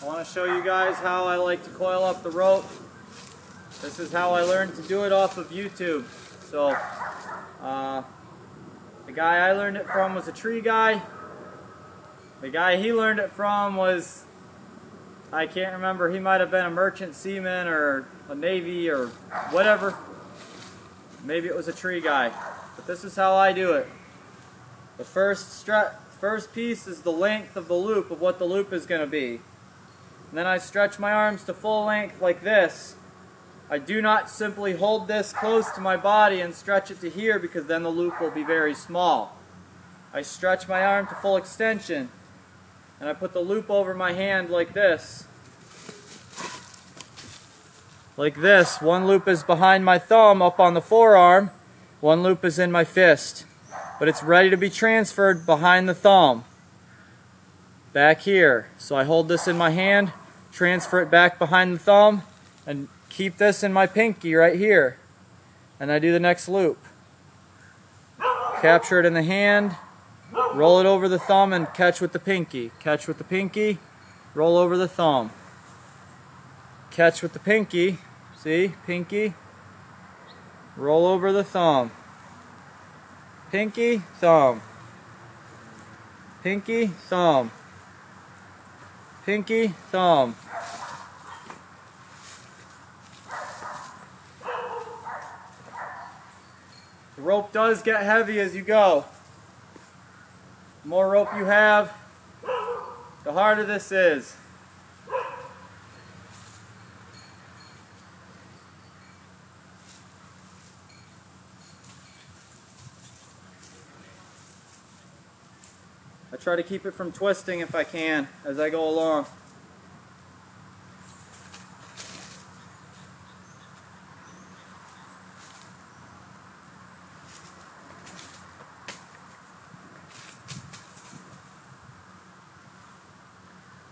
I want to show you guys how I like to coil up the rope. This is how I learned to do it off of YouTube. So the guy I learned it from was a tree guy. The guy he learned it from was, I can't remember, he might have been a merchant seaman or a Navy or whatever. Maybe it was a tree guy. But this is how I do it. The first piece is the length of the loop, of what the loop is going to be. And then I stretch my arms to full length like this. I do not simply hold this close to my body and stretch it to here, because then the loop will be very small. I stretch my arm to full extension and I put the loop over my hand like this. Like this. One loop is behind my thumb up on the forearm. One loop is in my fist. But it's ready to be transferred behind the thumb. Back here. So I hold this in my hand, transfer it back behind the thumb, and keep this in my pinky right here. And I do the next loop. Capture it in the hand, roll it over the thumb, and catch with the pinky. Catch with the pinky, roll over the thumb. Catch with the pinky, see, pinky, roll over the thumb. Pinky, thumb. Pinky, thumb. Pinky, thumb. The rope does get heavy as you go. The more rope you have, the harder this is. I try to keep it from twisting if I can as I go along.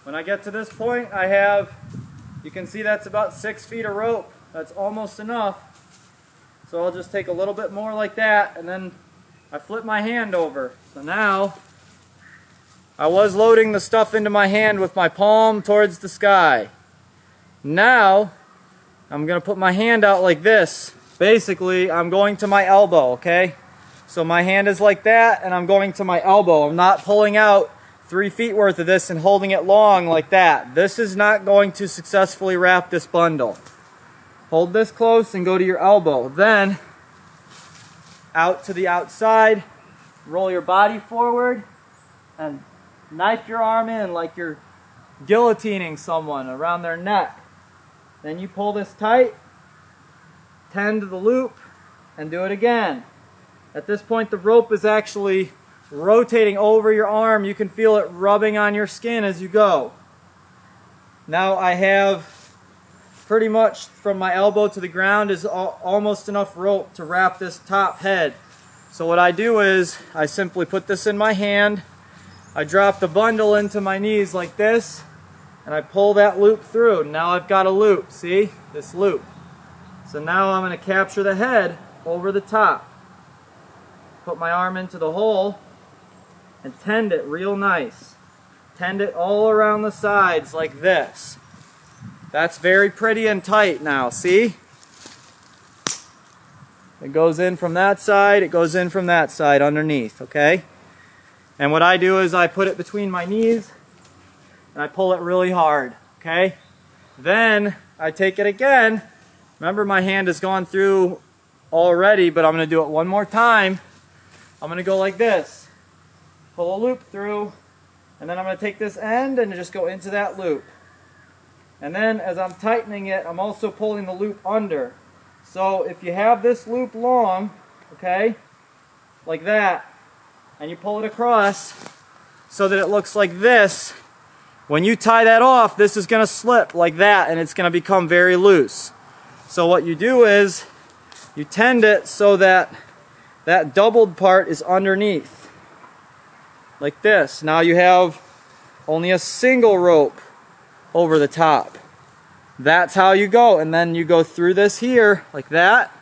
When I get to this point, you can see that's about 6 feet of rope. That's almost enough. So I'll just take a little bit more like that, and then I flip my hand over. So now, I was loading the stuff into my hand with my palm towards the sky. Now, I'm going to put my hand out like this. Basically, I'm going to my elbow, okay? So my hand is like that, and I'm going to my elbow. I'm not pulling out 3 feet worth of this and holding it long like that. This is not going to successfully wrap this bundle. Hold this close and go to your elbow. Then, out to the outside, roll your body forward, and knife your arm in like you're guillotining someone around their neck. Then you pull this tight, tend to the loop, and do it again. At this point, the rope is actually rotating over your arm. You can feel it rubbing on your skin as you go. Now I have pretty much from my elbow to the ground is almost enough rope to wrap this top head. So what I do is I simply put this in my hand, I drop the bundle into my knees like this, and I pull that loop through. Now I've got a loop, see? This loop. So now I'm going to capture the head over the top. Put my arm into the hole and tend it real nice. Tend it all around the sides like this. That's very pretty and tight now, see? It goes in from that side, it goes in from that side underneath, okay? And what I do is I put it between my knees and I pull it really hard, okay? Then I take it again. Remember, my hand has gone through already, but I'm going to do it one more time. I'm going to go like this. Pull a loop through, and then I'm going to take this end and just go into that loop. And then as I'm tightening it, I'm also pulling the loop under. So if you have this loop long, okay, like that, and you pull it across so that it looks like this, when you tie that off, this is going to slip like that, and it's going to become very loose. So what you do is you tend it so that that doubled part is underneath, like this. Now you have only a single rope over the top. That's how you go, and then you go through this here like that,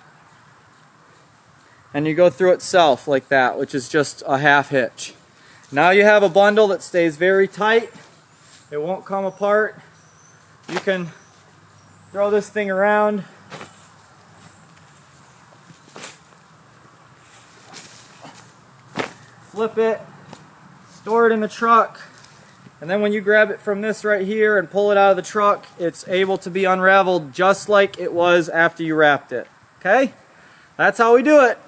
and you go through itself like that, which is just a half hitch. Now you have a bundle that stays very tight. It won't come apart. you can throw this thing around. Flip it, store it in the truck, and then when you grab it from this right here and pull it out of the truck, it's able to be unraveled just like it was after you wrapped it. Okay? That's how we do it.